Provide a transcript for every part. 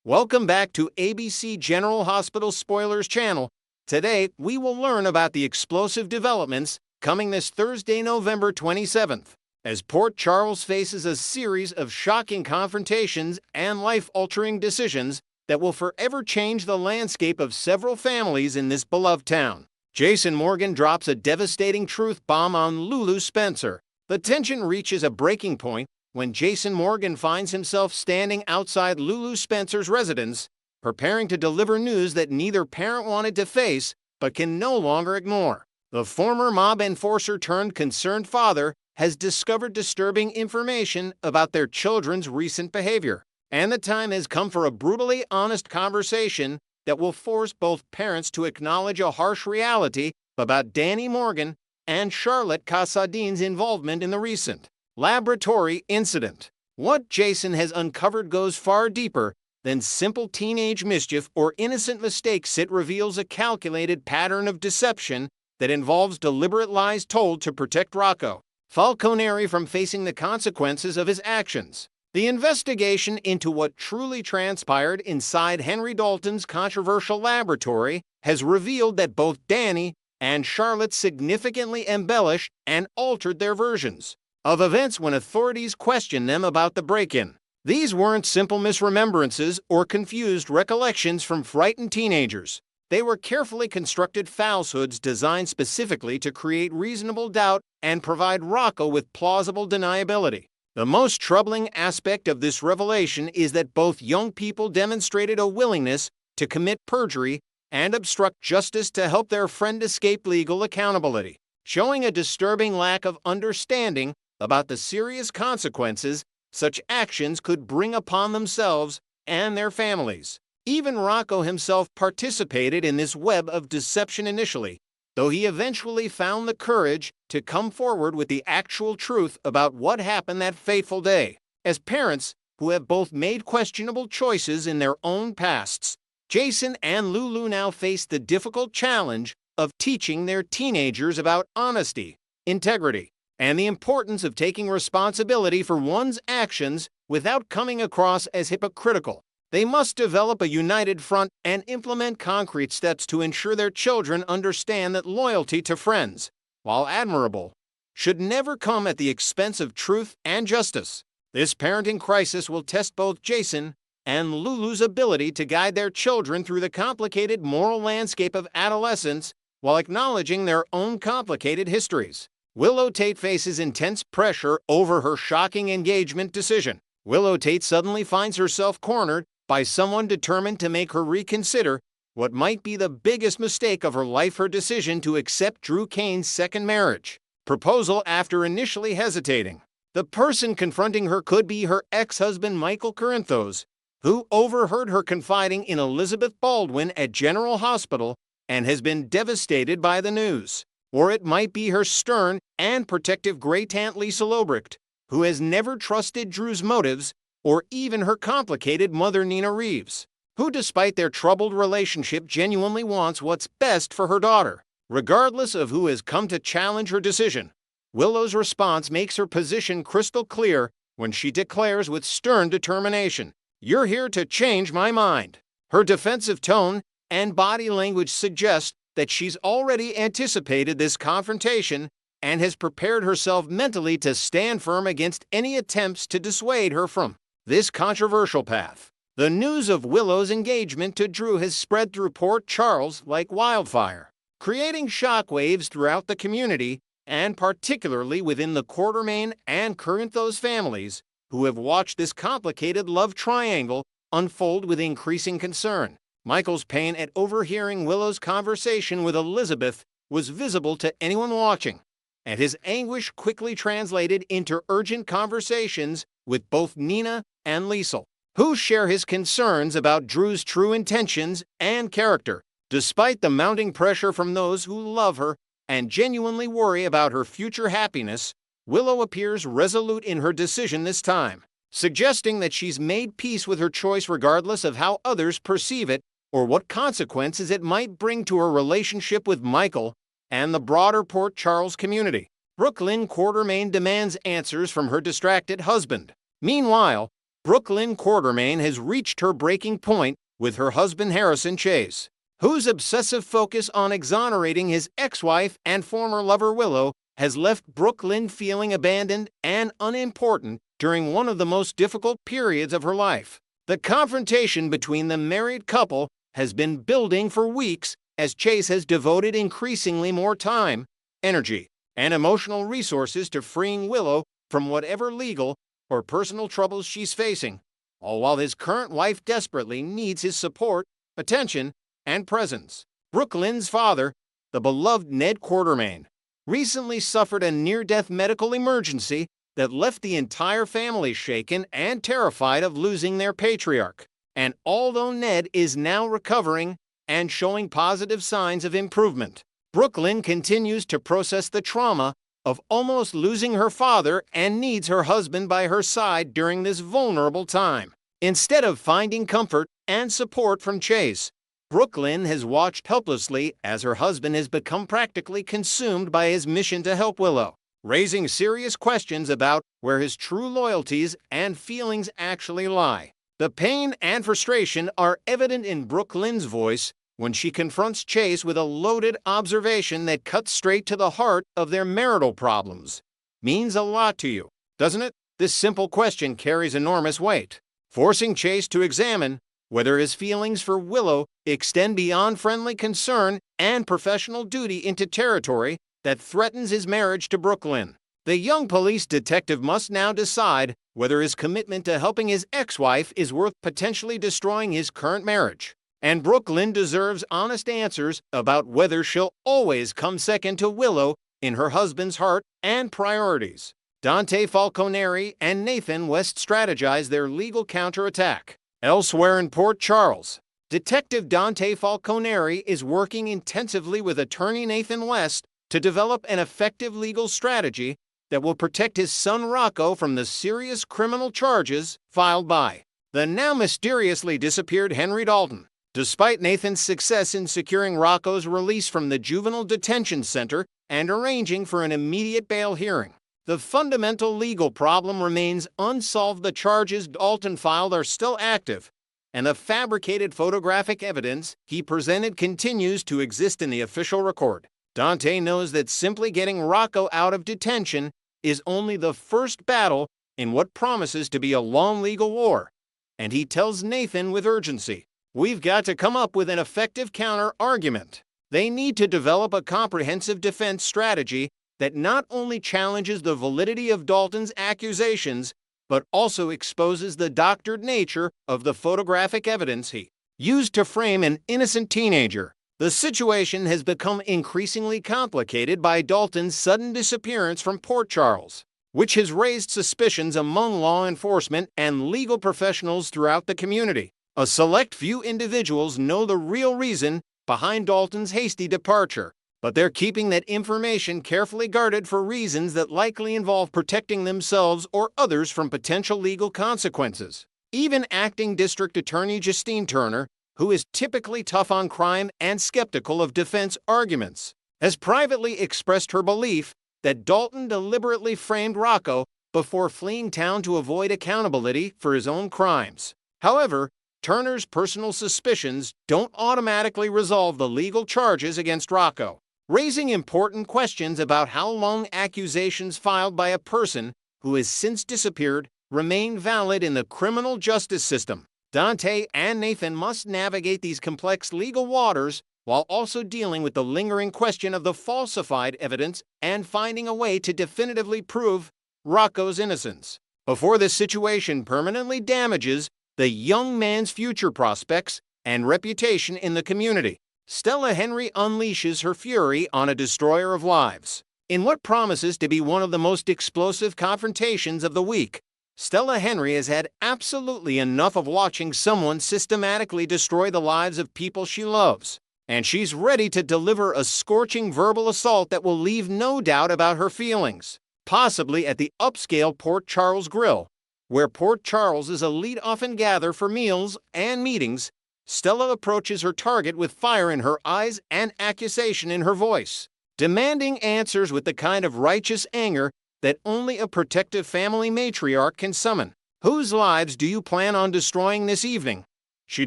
Welcome back to ABC General Hospital Spoilers channel. Today, we will learn about the explosive developments coming this Thursday, November 27th, as Port Charles faces a series of shocking confrontations and life-altering decisions that will forever change the landscape of several families in this beloved town. Jason Morgan drops a devastating truth bomb on Lulu Spencer. The tension reaches a breaking point when Jason Morgan finds himself standing outside Lulu Spencer's residence, preparing to deliver news that neither parent wanted to face but can no longer ignore. The former mob enforcer turned concerned father has discovered disturbing information about their children's recent behavior, and the time has come for a brutally honest conversation that will force both parents to acknowledge a harsh reality about Danny Morgan and Charlotte Casadin's involvement in the recent laboratory incident. What Jason has uncovered goes far deeper than simple teenage mischief or innocent mistakes. It reveals a calculated pattern of deception that involves deliberate lies told to protect Rocco Falconeri from facing the consequences of his actions. The investigation into what truly transpired inside Henry Dalton's controversial laboratory has revealed that both Danny and Charlotte significantly embellished and altered their versions of events when authorities questioned them about the break-in. These weren't simple misremembrances or confused recollections from frightened teenagers. They were carefully constructed falsehoods designed specifically to create reasonable doubt and provide Rocco with plausible deniability. The most troubling aspect of this revelation is that both young people demonstrated a willingness to commit perjury and obstruct justice to help their friend escape legal accountability, showing a disturbing lack of understanding about the serious consequences such actions could bring upon themselves and their families. Even Rocco himself participated in this web of deception initially, though he eventually found the courage to come forward with the actual truth about what happened that fateful day. As parents who have both made questionable choices in their own pasts, Jason and Lulu now face the difficult challenge of teaching their teenagers about honesty, integrity, and the importance of taking responsibility for one's actions without coming across as hypocritical. They must develop a united front and implement concrete steps to ensure their children understand that loyalty to friends, while admirable, should never come at the expense of truth and justice. This parenting crisis will test both Jason and Lulu's ability to guide their children through the complicated moral landscape of adolescence while acknowledging their own complicated histories. Willow Tate faces intense pressure over her shocking engagement decision. Willow Tate suddenly finds herself cornered by someone determined to make her reconsider what might be the biggest mistake of her life: her decision to accept Drew Kane's second marriage proposal after initially hesitating. The person confronting her could be her ex-husband Michael Corinthos, who overheard her confiding in Elizabeth Baldwin at General Hospital and has been devastated by the news. Or it might be her stern and protective great-aunt Lisa Lobrecht, who has never trusted Drew's motives, or even her complicated mother Nina Reeves, who despite their troubled relationship genuinely wants what's best for her daughter. Regardless of who has come to challenge her decision, Willow's response makes her position crystal clear when she declares with stern determination, "You're here to change my mind." Her defensive tone and body language suggest that she's already anticipated this confrontation and has prepared herself mentally to stand firm against any attempts to dissuade her from this controversial path. The news of Willow's engagement to Drew has spread through Port Charles like wildfire, creating shockwaves throughout the community and particularly within the Quartermain and Corinthos families, who have watched this complicated love triangle unfold with increasing concern. Michael's pain at overhearing Willow's conversation with Elizabeth was visible to anyone watching, and his anguish quickly translated into urgent conversations with both Nina and Lisa, who share his concerns about Drew's true intentions and character. Despite the mounting pressure from those who love her and genuinely worry about her future happiness, Willow appears resolute in her decision this time, suggesting that she's made peace with her choice regardless of how others perceive it or what consequences it might bring to her relationship with Michael and the broader Port Charles community. Brooklyn Quartermain demands answers from her distracted husband. Meanwhile, Brooklyn Quartermain has reached her breaking point with her husband Harrison Chase, whose obsessive focus on exonerating his ex-wife and former lover Willow has left Brooklyn feeling abandoned and unimportant during one of the most difficult periods of her life. The confrontation between the married couple has been building for weeks as Chase has devoted increasingly more time, energy, and emotional resources to freeing Willow from whatever legal or personal troubles she's facing, all while his current wife desperately needs his support, attention, and presence. Brooklyn's father, the beloved Ned Quartermain, recently suffered a near-death medical emergency that left the entire family shaken and terrified of losing their patriarch. And although Ned is now recovering and showing positive signs of improvement, Brooklyn continues to process the trauma of almost losing her father and needs her husband by her side during this vulnerable time. Instead of finding comfort and support from Chase, Brooklyn has watched helplessly as her husband has become practically consumed by his mission to help Willow, raising serious questions about where his true loyalties and feelings actually lie. The pain and frustration are evident in Brooklyn's voice when she confronts Chase with a loaded observation that cuts straight to the heart of their marital problems. Means a lot to you, doesn't it? This simple question carries enormous weight, forcing Chase to examine whether his feelings for Willow extend beyond friendly concern and professional duty into territory that threatens his marriage to Brooklyn. The young police detective must now decide whether his commitment to helping his ex-wife is worth potentially destroying his current marriage. And Brooklyn deserves honest answers about whether she'll always come second to Willow in her husband's heart and priorities. Dante Falconeri and Nathan West strategize their legal counterattack. Elsewhere in Port Charles, Detective Dante Falconeri is working intensively with attorney Nathan West to develop an effective legal strategy that will protect his son Rocco from the serious criminal charges filed by the now mysteriously disappeared Henry Dalton. Despite Nathan's success in securing Rocco's release from the juvenile detention center and arranging for an immediate bail hearing, the fundamental legal problem remains unsolved. The charges Dalton filed are still active, and the fabricated photographic evidence he presented continues to exist in the official record. Dante knows that simply getting Rocco out of detention is only the first battle in what promises to be a long legal war, and he tells Nathan with urgency, "We've got to come up with an effective counter-argument." They need to develop a comprehensive defense strategy that not only challenges the validity of Dalton's accusations, but also exposes the doctored nature of the photographic evidence he used to frame an innocent teenager. The situation has become increasingly complicated by Dalton's sudden disappearance from Port Charles, which has raised suspicions among law enforcement and legal professionals throughout the community. A select few individuals know the real reason behind Dalton's hasty departure, but they're keeping that information carefully guarded for reasons that likely involve protecting themselves or others from potential legal consequences. Even acting District Attorney Justine Turner, who is typically tough on crime and skeptical of defense arguments, has privately expressed her belief that Dalton deliberately framed Rocco before fleeing town to avoid accountability for his own crimes. However, Turner's personal suspicions don't automatically resolve the legal charges against Rocco, raising important questions about how long accusations filed by a person who has since disappeared remain valid in the criminal justice system. Dante and Nathan must navigate these complex legal waters while also dealing with the lingering question of the falsified evidence and finding a way to definitively prove Rocco's innocence before this situation permanently damages the young man's future prospects and reputation in the community. Stella Henry unleashes her fury on a destroyer of lives. In what promises to be one of the most explosive confrontations of the week, Stella Henry has had absolutely enough of watching someone systematically destroy the lives of people she loves, and she's ready to deliver a scorching verbal assault that will leave no doubt about her feelings, possibly at the upscale Port Charles Grill, where Port Charles's elite often gather for meals and meetings. Stella approaches her target with fire in her eyes and accusation in her voice, demanding answers with the kind of righteous anger that only a protective family matriarch can summon. Whose lives do you plan on destroying this evening? She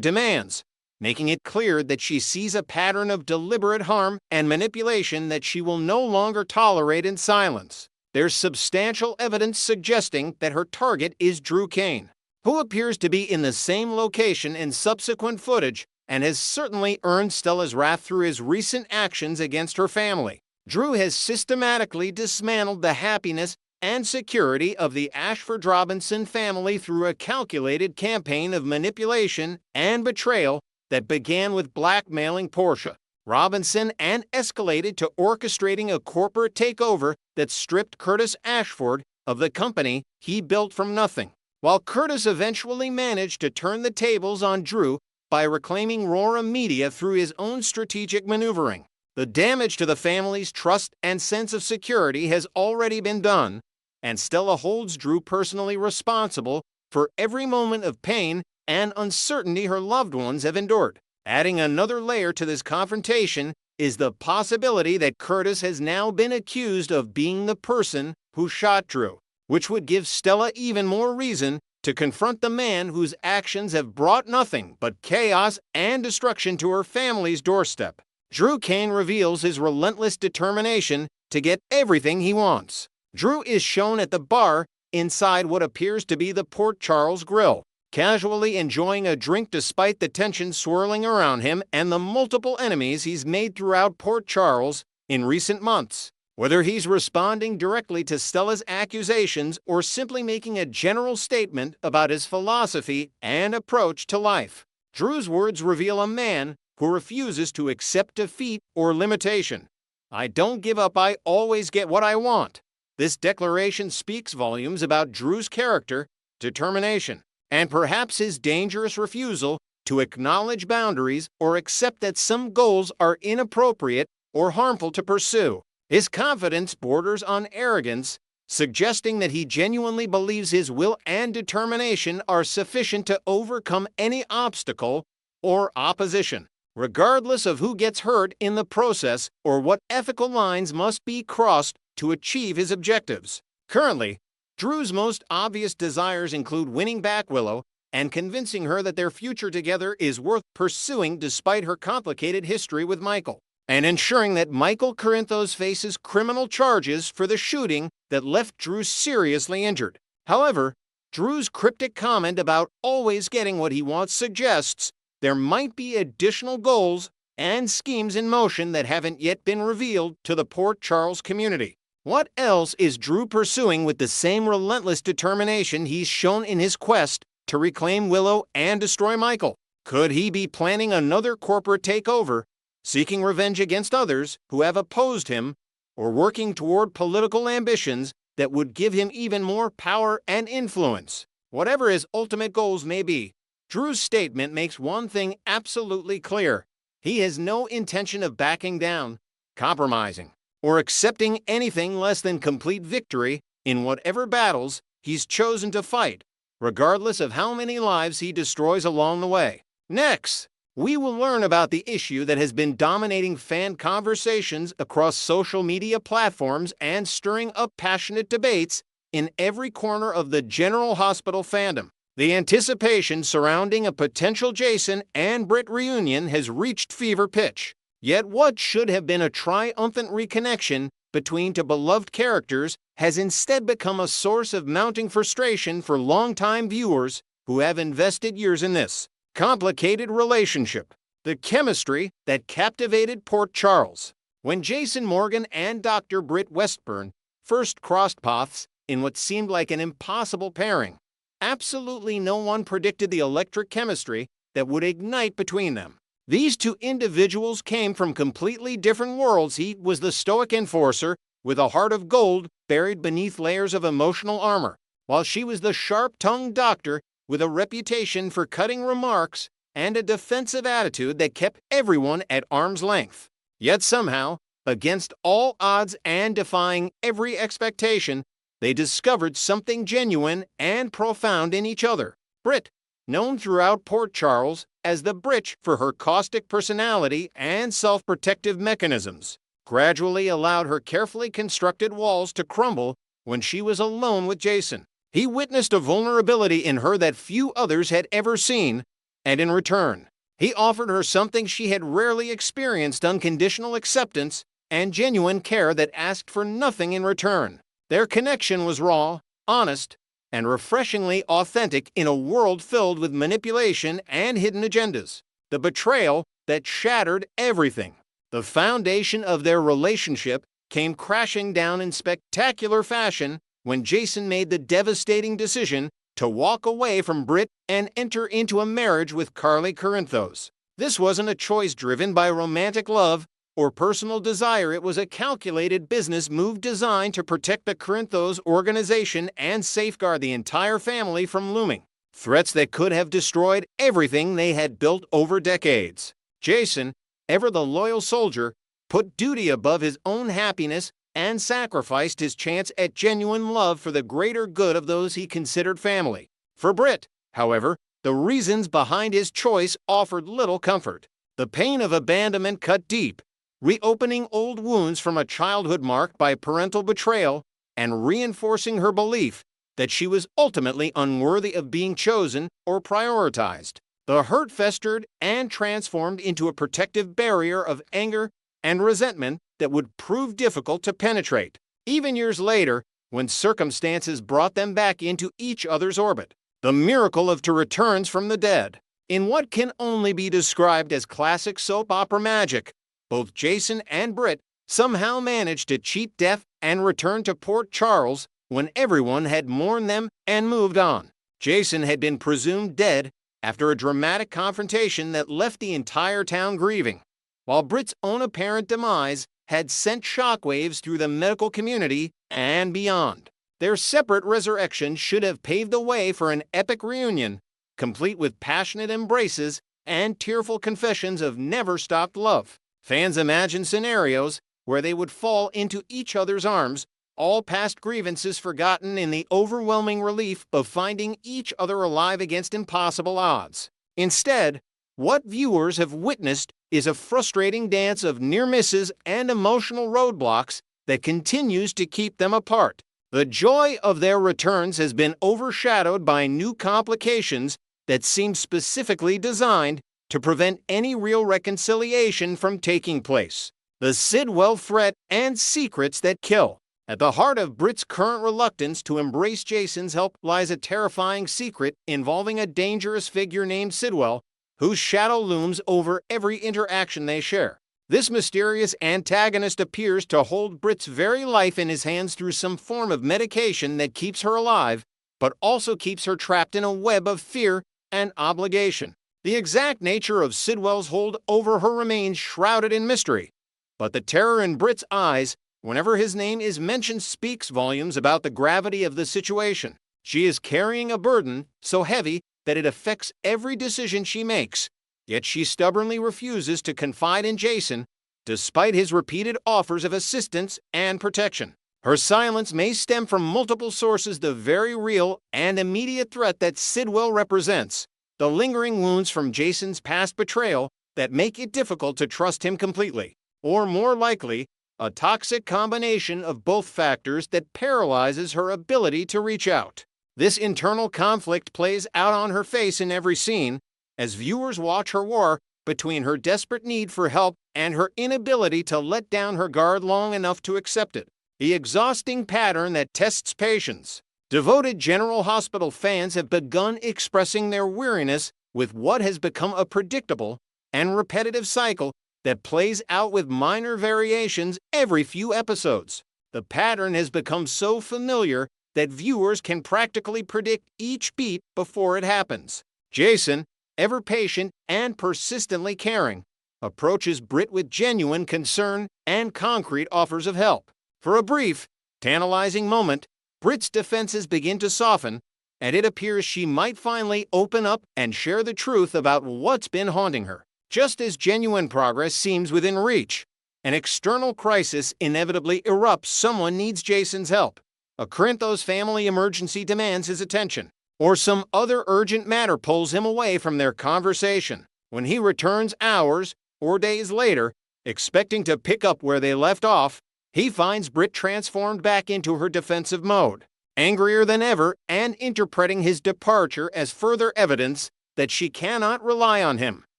demands, making it clear that she sees a pattern of deliberate harm and manipulation that she will no longer tolerate in silence. There's substantial evidence suggesting that her target is Drew Kane, who appears to be in the same location in subsequent footage and has certainly earned Stella's wrath through his recent actions against her family. Drew has systematically dismantled the happiness and security of the Ashford Robinson family through a calculated campaign of manipulation and betrayal that began with blackmailing Portia Robinson and escalated to orchestrating a corporate takeover that stripped Curtis Ashford of the company he built from nothing. While Curtis eventually managed to turn the tables on Drew by reclaiming Rora Media through his own strategic maneuvering, the damage to the family's trust and sense of security has already been done, and Stella holds Drew personally responsible for every moment of pain and uncertainty her loved ones have endured. Adding another layer to this confrontation is the possibility that Curtis has now been accused of being the person who shot Drew, which would give Stella even more reason to confront the man whose actions have brought nothing but chaos and destruction to her family's doorstep. Drew Kane reveals his relentless determination to get everything he wants. Drew is shown at the bar inside what appears to be the Port Charles Grill, casually enjoying a drink despite the tension swirling around him and the multiple enemies he's made throughout Port Charles in recent months. Whether he's responding directly to Stella's accusations or simply making a general statement about his philosophy and approach to life, Drew's words reveal a man who refuses to accept defeat or limitation. "I don't give up, I always get what I want." This declaration speaks volumes about Drew's character, determination, and perhaps his dangerous refusal to acknowledge boundaries or accept that some goals are inappropriate or harmful to pursue. His confidence borders on arrogance, suggesting that he genuinely believes his will and determination are sufficient to overcome any obstacle or opposition, regardless of who gets hurt in the process or what ethical lines must be crossed to achieve his objectives. Currently, Drew's most obvious desires include winning back Willow and convincing her that their future together is worth pursuing despite her complicated history with Michael, and ensuring that Michael Corinthos faces criminal charges for the shooting that left Drew seriously injured. However, Drew's cryptic comment about always getting what he wants suggests there might be additional goals and schemes in motion that haven't yet been revealed to the Port Charles community. What else is Drew pursuing with the same relentless determination he's shown in his quest to reclaim Willow and destroy Michael? Could he be planning another corporate takeover, seeking revenge against others who have opposed him, or working toward political ambitions that would give him even more power and influence? Whatever his ultimate goals may be, Drew's statement makes one thing absolutely clear. He has no intention of backing down, compromising, or accepting anything less than complete victory in whatever battles he's chosen to fight, regardless of how many lives he destroys along the way. Next, we will learn about the issue that has been dominating fan conversations across social media platforms and stirring up passionate debates in every corner of the General Hospital fandom. The anticipation surrounding a potential Jason and Britt reunion has reached fever pitch. Yet what should have been a triumphant reconnection between two beloved characters has instead become a source of mounting frustration for longtime viewers who have invested years in this complicated relationship. The chemistry that captivated Port Charles. When Jason Morgan and Dr. Britt Westburn first crossed paths in what seemed like an impossible pairing, absolutely no one predicted the electric chemistry that would ignite between them. These two individuals came from completely different worlds. He was the stoic enforcer with a heart of gold buried beneath layers of emotional armor, while she was the sharp-tongued doctor with a reputation for cutting remarks and a defensive attitude that kept everyone at arm's length. Yet somehow, against all odds and defying every expectation, they discovered something genuine and profound in each other. Britt, known throughout Port Charles as the Britch for her caustic personality and self-protective mechanisms, gradually allowed her carefully constructed walls to crumble when she was alone with Jason. He witnessed a vulnerability in her that few others had ever seen, and in return, he offered her something she had rarely experienced: unconditional acceptance and genuine care that asked for nothing in return. Their connection was raw, honest, and refreshingly authentic in a world filled with manipulation and hidden agendas. The betrayal that shattered everything. The foundation of their relationship came crashing down in spectacular fashion when Jason made the devastating decision to walk away from Britt and enter into a marriage with Carly Corinthos. This wasn't a choice driven by romantic love or personal desire. It was a calculated business move designed to protect the Corinthos organization and safeguard the entire family from looming threats that could have destroyed everything they had built over decades. Jason, ever the loyal soldier, put duty above his own happiness and sacrificed his chance at genuine love for the greater good of those he considered family. For Britt, however, the reasons behind his choice offered little comfort. The pain of abandonment cut deep, reopening old wounds from a childhood marked by parental betrayal and reinforcing her belief that she was ultimately unworthy of being chosen or prioritized. The hurt festered and transformed into a protective barrier of anger and resentment that would prove difficult to penetrate, even years later when circumstances brought them back into each other's orbit. The miracle of two returns from the dead. In what can only be described as classic soap opera magic, both Jason and Britt somehow managed to cheat death and return to Port Charles when everyone had mourned them and moved on. Jason had been presumed dead after a dramatic confrontation that left the entire town grieving, while Britt's own apparent demise had sent shockwaves through the medical community and beyond. Their separate resurrection should have paved the way for an epic reunion, complete with passionate embraces and tearful confessions of never-stopped love. Fans imagined scenarios where they would fall into each other's arms, all past grievances forgotten in the overwhelming relief of finding each other alive against impossible odds. Instead, what viewers have witnessed is a frustrating dance of near misses and emotional roadblocks that continues to keep them apart. The joy of their returns has been overshadowed by new complications that seem specifically designed to prevent any real reconciliation from taking place. The Sidwell threat and secrets that kill. At the heart of Britt's current reluctance to embrace Jason's help lies a terrifying secret involving a dangerous figure named Sidwell, whose shadow looms over every interaction they share. This mysterious antagonist appears to hold Britt's very life in his hands through some form of medication that keeps her alive, but also keeps her trapped in a web of fear and obligation. The exact nature of Sidwell's hold over her remains shrouded in mystery, but the terror in Britt's eyes whenever his name is mentioned speaks volumes about the gravity of the situation. She is carrying a burden so heavy that it affects every decision she makes, yet she stubbornly refuses to confide in Jason, despite his repeated offers of assistance and protection. Her silence may stem from multiple sources: the very real and immediate threat that Sidwell represents, the lingering wounds from Jason's past betrayal that make it difficult to trust him completely, or more likely, a toxic combination of both factors that paralyzes her ability to reach out. This internal conflict plays out on her face in every scene, as viewers watch her war between her desperate need for help and her inability to let down her guard long enough to accept it. The exhausting pattern that tests patience. Devoted General Hospital fans have begun expressing their weariness with what has become a predictable and repetitive cycle that plays out with minor variations every few episodes. The pattern has become so familiar that viewers can practically predict each beat before it happens. Jason, ever patient and persistently caring, approaches Britt with genuine concern and concrete offers of help. For a brief, tantalizing moment, Britt's defenses begin to soften, and it appears she might finally open up and share the truth about what's been haunting her. Just as genuine progress seems within reach, an external crisis inevitably erupts. Someone needs Jason's help. A Corinthos family emergency demands his attention, or some other urgent matter pulls him away from their conversation. When he returns hours or days later, expecting to pick up where they left off, he finds Britt transformed back into her defensive mode. angrier than ever and interpreting his departure as further evidence that she cannot rely on him.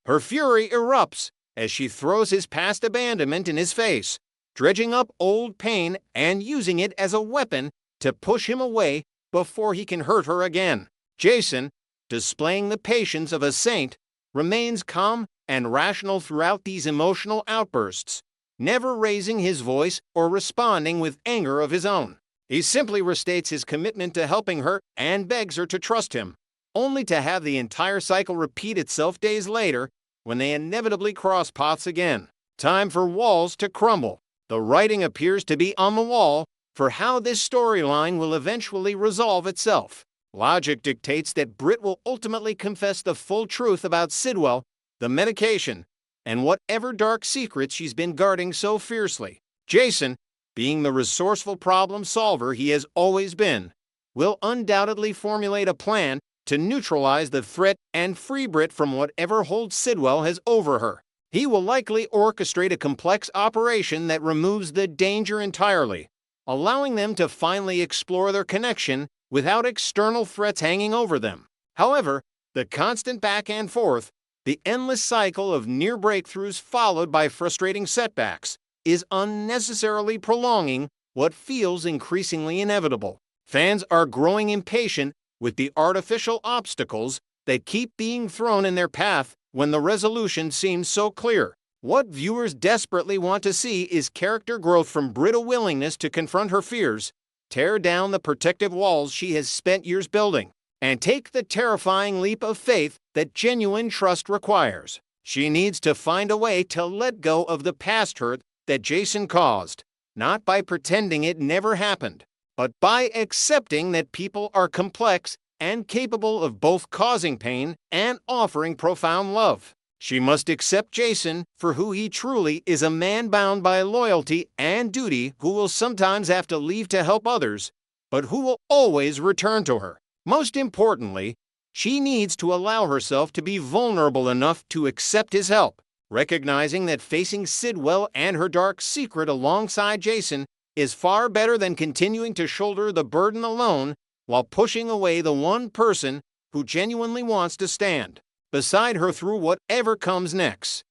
Her fury erupts as she throws his past abandonment in his face, dredging up old pain and using it as a weapon to push him away before he can hurt her again. Jason, displaying the patience of a saint, remains calm and rational throughout these emotional outbursts, never raising his voice or responding with anger of his own. He simply restates his commitment to helping her and begs her to trust him, only to have the entire cycle repeat itself days later when they inevitably cross paths again. Time for walls to crumble. The writing appears to be on the wall for how this storyline will eventually resolve itself. Logic dictates that Britt will ultimately confess the full truth about Sidwell, the medication, and whatever dark secrets she's been guarding so fiercely. Jason, being the resourceful problem solver he has always been, will undoubtedly formulate a plan to neutralize the threat and free Britt from whatever hold Sidwell has over her. He will likely orchestrate a complex operation that removes the danger entirely, allowing them to finally explore their connection without external threats hanging over them. However, the constant back and forth, the endless cycle of near breakthroughs followed by frustrating setbacks, is unnecessarily prolonging what feels increasingly inevitable. Fans are growing impatient with the artificial obstacles that keep being thrown in their path when the resolution seems so clear. What viewers desperately want to see is character growth from Britt's willingness to confront her fears, tear down the protective walls she has spent years building, and take the terrifying leap of faith that genuine trust requires. She needs to find a way to let go of the past hurt that Jason caused, not by pretending it never happened, but by accepting that people are complex and capable of both causing pain and offering profound love. She must accept Jason for who he truly is, a man bound by loyalty and duty who will sometimes have to leave to help others, but who will always return to her. Most importantly, she needs to allow herself to be vulnerable enough to accept his help, recognizing that facing Sidwell and her dark secret alongside Jason is far better than continuing to shoulder the burden alone while pushing away the one person who genuinely wants to stand beside her through whatever comes next.